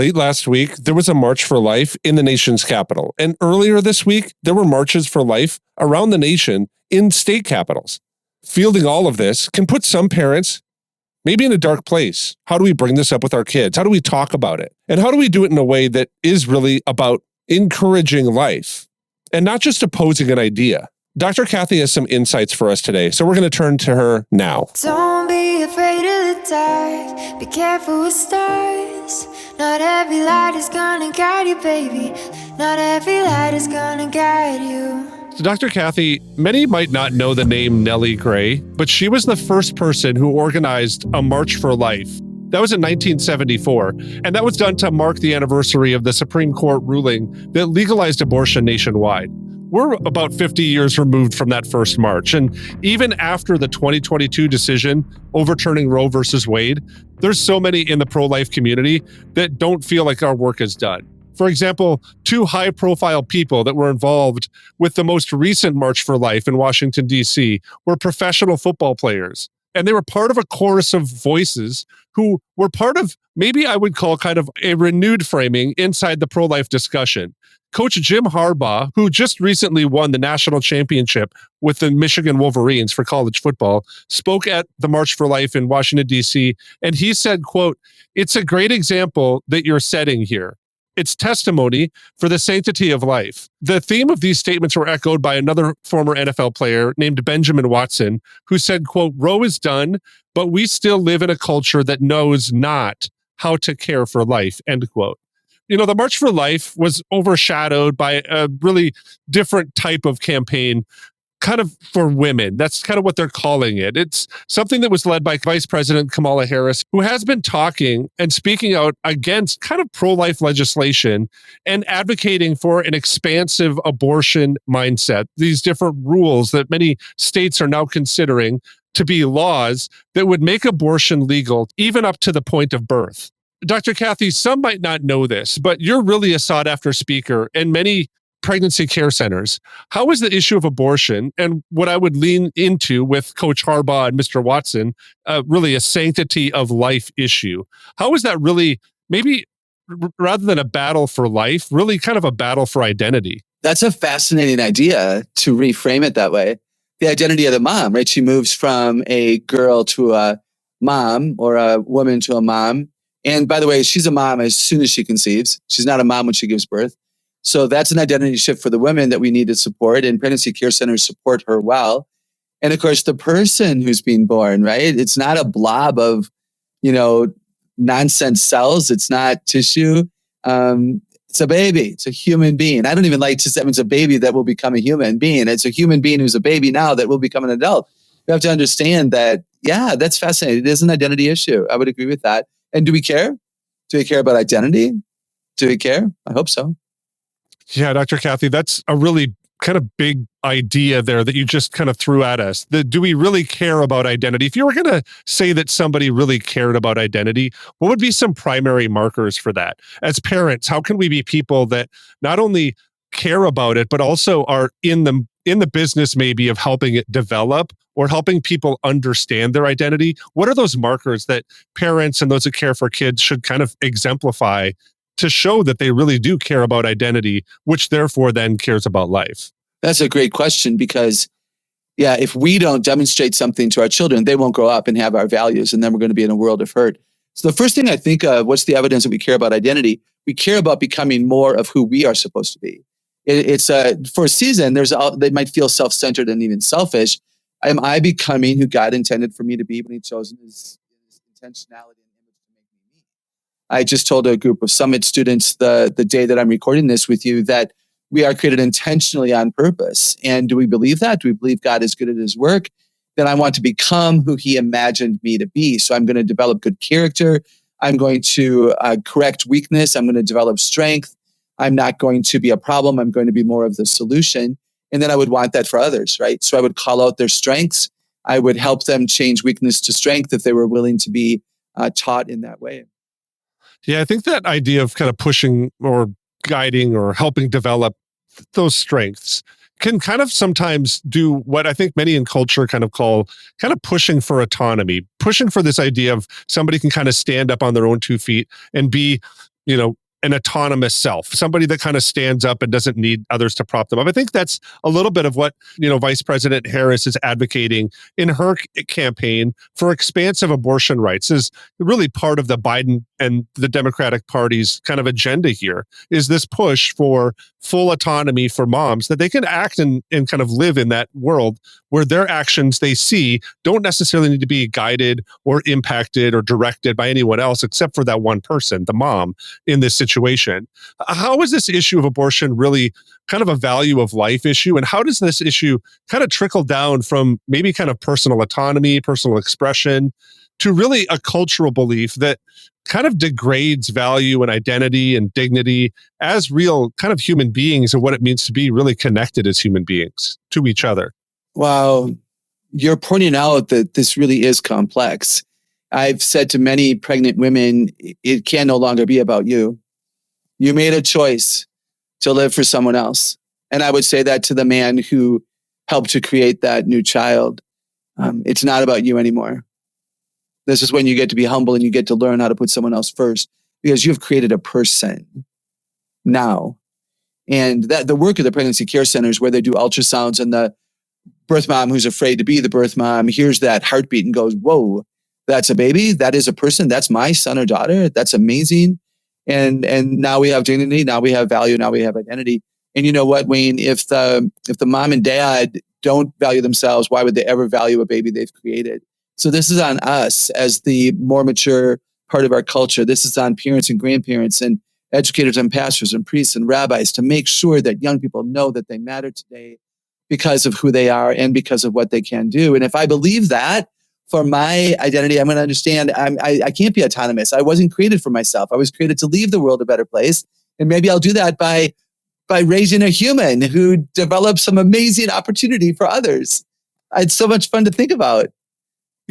late last week, there was a March for Life in the nation's capital. And earlier this week, there were marches for life around the nation in state capitals. Fielding all of this can put some parents maybe in a dark place. How do we bring this up with our kids? How do we talk about it? And how do we do it in a way that is really about encouraging life and not just opposing an idea? Dr. Kathy has some insights for us today, so we're going to turn to her now. Don't be afraid of the dark. Be careful with stars. Not every light is gonna guide you, baby. Not every light is gonna guide you. So Dr. Kathy, many might not know the name Nellie Gray, but she was the first person who organized a March for Life. That was in 1974, and that was done to mark the anniversary of the Supreme Court ruling that legalized abortion nationwide. We're about 50 years removed from that first march, and even after the 2022 decision overturning Roe versus Wade, there's so many in the pro-life community that don't feel like our work is done. For example, two high-profile people that were involved with the most recent March for Life in Washington, D.C. were professional football players. And they were part of a chorus of voices who were part of, maybe I would call kind of a renewed framing inside the pro-life discussion. Coach Jim Harbaugh, who just recently won the national championship with the Michigan Wolverines for college football, spoke at the March for Life in Washington, D.C., and he said, quote, "It's a great example that you're setting here. It's testimony for the sanctity of life." The theme of these statements were echoed by another former NFL player named Benjamin Watson, who said, quote, "Roe is done, but we still live in a culture that knows not how to care for life," end quote. You know, the March for Life was overshadowed by a really different type of campaign, kind of for women. That's kind of what they're calling it. It's something that was led by Vice President Kamala Harris, who has been talking and speaking out against kind of pro-life legislation and advocating for an expansive abortion mindset. These different rules that many states are now considering to be laws that would make abortion legal, even up to the point of birth. Dr. Kathy, some might not know this, but you're really a sought-after speaker in many pregnancy care centers. How is the issue of abortion and what I would lean into with Coach Harbaugh and Mr. Watson, really a sanctity of life issue? How is that really, maybe rather than a battle for life, really kind of a battle for identity? That's a fascinating idea to reframe it that way. The identity of the mom, right? She moves from a girl to a mom or a woman to a mom. And by the way, she's a mom as soon as she conceives. She's not a mom when she gives birth. So that's an identity shift for the women that we need to support, and pregnancy care centers support her well. And of course, the person who's being born, right? It's not a blob of, nonsense cells. It's not tissue. It's a baby. It's a human being. I don't even like to say it's a baby that will become a human being. It's a human being who's a baby now that will become an adult. You have to understand that, yeah, that's fascinating. It is an identity issue. I would agree with that. And do we care? Do we care about identity? Do we care? I hope so. Yeah, Dr. Kathy, that's a really kind of big idea there that you just kind of threw at us. Do we really care about identity? If you were going to say that somebody really cared about identity, what would be some primary markers for that? As parents, how can we be people that not only care about it, but also are in the business maybe of helping it develop or helping people understand their identity? What are those markers that parents and those that care for kids should kind of exemplify to show that they really do care about identity, which therefore then cares about life? That's a great question because, yeah, if we don't demonstrate something to our children, they won't grow up and have our values, and then we're going to be in a world of hurt. So the first thing I think of, what's the evidence that we care about identity? We care about becoming more of who we are supposed to be. It's for a season, they might feel self-centered and even selfish. Am I becoming who God intended for me to be when He chose His intentionality and image to make me me? I just told a group of Summit students the day that I'm recording this with you that we are created intentionally on purpose. And do we believe that? Do we believe God is good at His work? Then I want to become who He imagined me to be. So I'm going to develop good character. I'm going to correct weakness. I'm going to develop strength. I'm not going to be a problem. I'm going to be more of the solution. And then I would want that for others, right? So I would call out their strengths. I would help them change weakness to strength if they were willing to be taught in that way. Yeah, I think that idea of kind of pushing or guiding or helping develop those strengths can kind of sometimes do what I think many in culture kind of call kind of pushing for autonomy, pushing for this idea of somebody can kind of stand up on their own 2 feet and be an autonomous self, somebody that kind of stands up and doesn't need others to prop them up. I think that's a little bit of what, Vice President Harris is advocating in her campaign for expansive abortion rights is really part of the Biden and the Democratic Party's kind of agenda here is this push for full autonomy for moms that they can act and kind of live in that world where their actions they see don't necessarily need to be guided or impacted or directed by anyone else except for that one person, the mom, in this situation. How is this issue of abortion really kind of a value of life issue? And how does this issue kind of trickle down from maybe kind of personal autonomy, personal expression, to really a cultural belief that kind of degrades value and identity and dignity as real kind of human beings and what it means to be really connected as human beings to each other? Wow. You're pointing out that this really is complex. I've said to many pregnant women, it can no longer be about you. You made a choice to live for someone else. And I would say that to the man who helped to create that new child. It's not about you anymore. This is when you get to be humble and you get to learn how to put someone else first because you've created a person now. And that the work of the pregnancy care centers where they do ultrasounds and the birth mom who's afraid to be the birth mom hears that heartbeat and goes, whoa, that's a baby. That is a person. That's my son or daughter. That's amazing. And now we have dignity. Now we have value. Now we have identity. And you know what, Wayne, if the mom and dad don't value themselves, why would they ever value a baby they've created? So this is on us as the more mature part of our culture. This is on parents and grandparents and educators and pastors and priests and rabbis to make sure that young people know that they matter today because of who they are and because of what they can do. And if I believe that for my identity, I'm going to understand I can't be autonomous. I wasn't created for myself. I was created to leave the world a better place. And maybe I'll do that by raising a human who develops some amazing opportunity for others. It's so much fun to think about.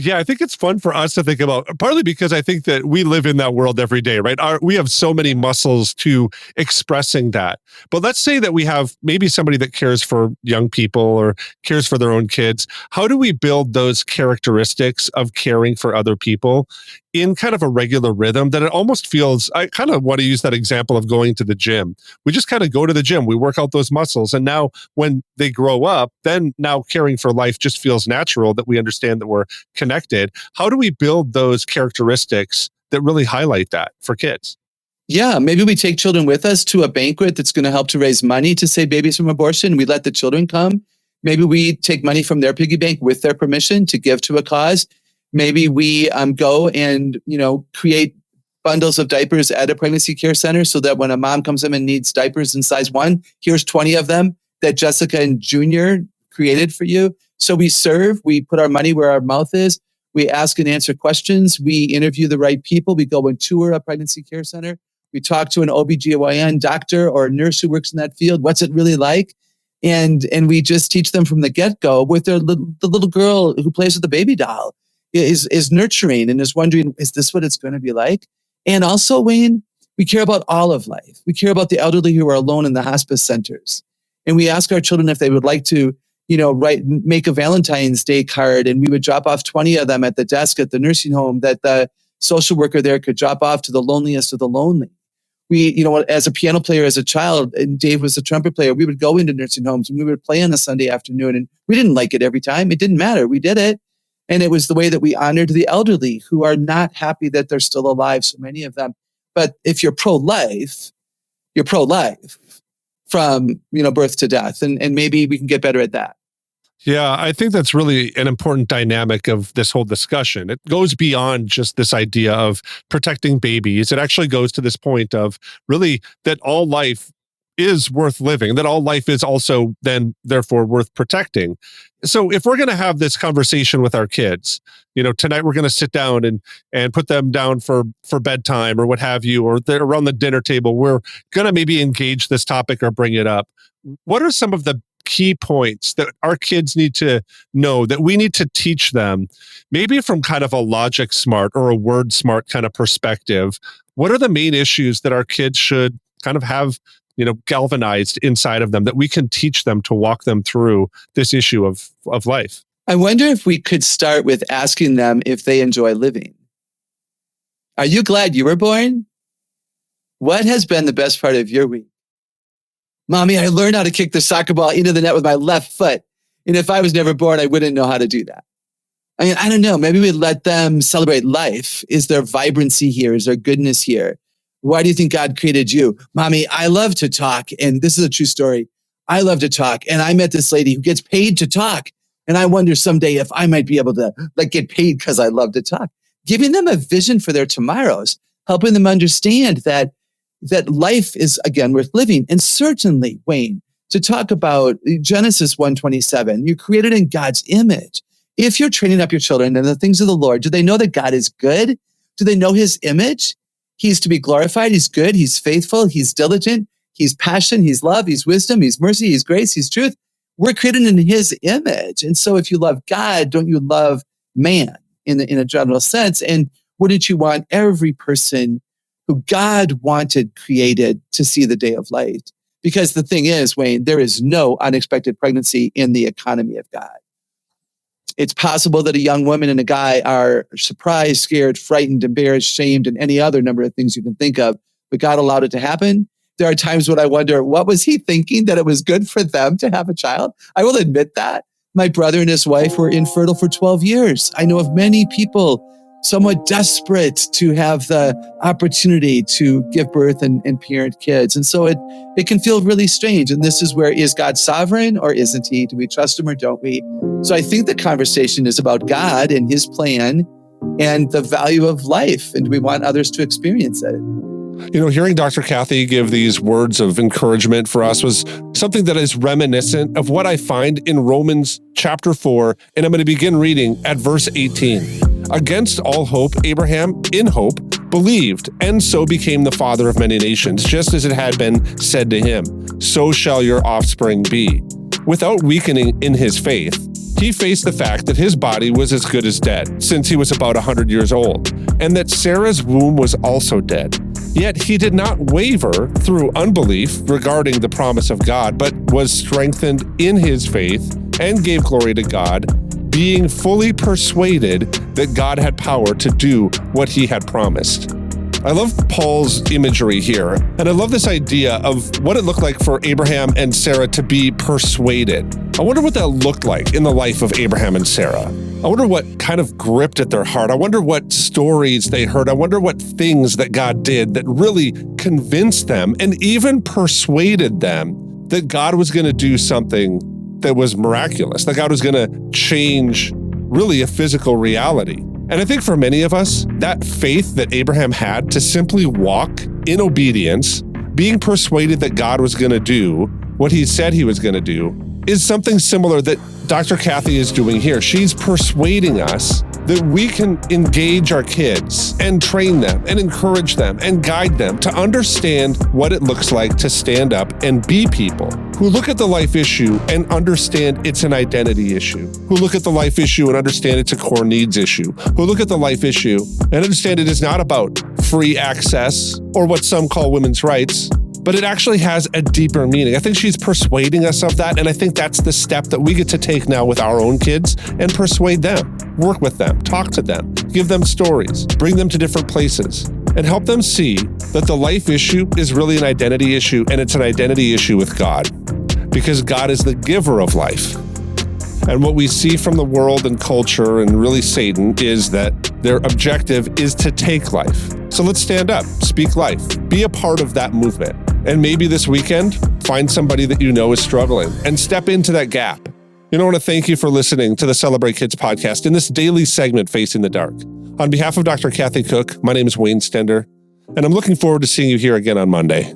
Yeah, I think it's fun for us to think about, partly because I think that we live in that world every day, right? We have so many muscles to expressing that. But let's say that we have maybe somebody that cares for young people or cares for their own kids. How do we build those characteristics of caring for other people in kind of a regular rhythm that it almost feels, I kind of want to use that example of going to the gym. We just kind of go to the gym, we work out those muscles. And now when they grow up, then now caring for life just feels natural that we understand that we're connected. How do we build those characteristics that really highlight that for kids? Yeah, maybe we take children with us to a banquet that's going to help to raise money to save babies from abortion. We let the children come. Maybe we take money from their piggy bank with their permission to give to a cause. Maybe we go and, create bundles of diapers at a pregnancy care center so that when a mom comes in and needs diapers in size 1, here's 20 of them that Jessica and Junior created for you. So we serve, we put our money where our mouth is. We ask and answer questions. We interview the right people. We go and tour a pregnancy care center. We talk to an OBGYN doctor or a nurse who works in that field. What's it really like? And we just teach them from the get-go with the little girl who plays with the baby doll. Is nurturing and is wondering, is this what it's going to be like? And also, Wayne, we care about all of life. We care about the elderly who are alone in the hospice centers. And we ask our children if they would like to, make a Valentine's Day card, and we would drop off 20 of them at the desk at the nursing home that the social worker there could drop off to the loneliest of the lonely. We, as a piano player as a child, and Dave was a trumpet player, we would go into nursing homes and we would play on a Sunday afternoon, and we didn't like it every time. It didn't matter. We did it. And it was the way that we honored the elderly who are not happy that they're still alive, so many of them. But if you're pro-life, you're pro-life from, birth to death. And maybe we can get better at that. Yeah, I think that's really an important dynamic of this whole discussion. It goes beyond just this idea of protecting babies. It actually goes to this point of really that all life is worth living, that all life is also then therefore worth protecting. So if we're going to have this conversation with our kids, tonight we're going to sit down and put them down for bedtime or what have you, or they're around the dinner table, we're going to maybe engage this topic or bring it up. What are some of the key points that our kids need to know that we need to teach them, maybe from kind of a logic smart or a word smart kind of perspective? What are the main issues that our kids should kind of have galvanized inside of them that we can teach them to walk them through this issue of life? I wonder if we could start with asking them if they enjoy living. Are you glad you were born? What has been the best part of your week? Mommy, I learned how to kick the soccer ball into the net with my left foot. And if I was never born, I wouldn't know how to do that. I mean, I don't know. Maybe we let them celebrate life. Is there vibrancy here? Is there goodness here? Why do you think God created you? Mommy, I love to talk. And this is a true story. I love to talk. And I met this lady who gets paid to talk. And I wonder someday if I might be able to get paid because I love to talk. Giving them a vision for their tomorrows, helping them understand that life is, again, worth living. And certainly, Wayne, to talk about Genesis 1:27, you're created in God's image. If you're training up your children in the things of the Lord, do they know that God is good? Do they know his image? He's to be glorified. He's good. He's faithful. He's diligent. He's passion. He's love. He's wisdom. He's mercy. He's grace. He's truth. We're created in his image. And so if you love God, don't you love man in a general sense? And wouldn't you want every person who God wanted created to see the day of light? Because the thing is, Wayne, there is no unexpected pregnancy in the economy of God. It's possible that a young woman and a guy are surprised, scared, frightened, embarrassed, shamed, and any other number of things you can think of, but God allowed it to happen. There are times when I wonder, what was he thinking that it was good for them to have a child? I will admit that. My brother and his wife were infertile for 12 years. I know of many people somewhat desperate to have the opportunity to give birth and parent kids. And so it can feel really strange. And this is where, is God sovereign or isn't he? Do we trust him or don't we? So I think the conversation is about God and his plan and the value of life. And do we want others to experience it? You know, hearing Dr. Kathy give these words of encouragement for us was something that is reminiscent of what I find in Romans chapter 4. And I'm going to begin reading at verse 18. Against all hope, Abraham, in hope, believed, and so became the father of many nations, just as it had been said to him, so shall your offspring be. Without weakening in his faith, he faced the fact that his body was as good as dead, since he was about 100 years old, and that Sarah's womb was also dead. Yet he did not waver through unbelief regarding the promise of God, but was strengthened in his faith and gave glory to God, being fully persuaded that God had power to do what he had promised. I love Paul's imagery here, and I love this idea of what it looked like for Abraham and Sarah to be persuaded. I wonder what that looked like in the life of Abraham and Sarah. I wonder what kind of gripped at their heart. I wonder what stories they heard. I wonder what things that God did that really convinced them and even persuaded them that God was going to do something that was miraculous, that God was going to change really a physical reality. And I think for many of us, that faith that Abraham had to simply walk in obedience, being persuaded that God was going to do what he said he was going to do, is something similar that Dr. Kathy is doing here. She's persuading us that we can engage our kids and train them and encourage them and guide them to understand what it looks like to stand up and be people who look at the life issue and understand it's an identity issue, who look at the life issue and understand it's a core needs issue, who look at the life issue and understand it is not about free access or what some call women's rights, but it actually has a deeper meaning. I think she's persuading us of that, and I think that's the step that we get to take now with our own kids and persuade them, work with them, talk to them, give them stories, bring them to different places, and help them see that the life issue is really an identity issue, and it's an identity issue with God, because God is the giver of life. And what we see from the world and culture and really Satan is that their objective is to take life. So let's stand up, speak life, be a part of that movement. And maybe this weekend, find somebody that you know is struggling and step into that gap. You know, I want to thank you for listening to the Celebrate Kids podcast in this daily segment, Facing the Dark. On behalf of Dr. Kathy Cook, my name is Wayne Stender, and I'm looking forward to seeing you here again on Monday.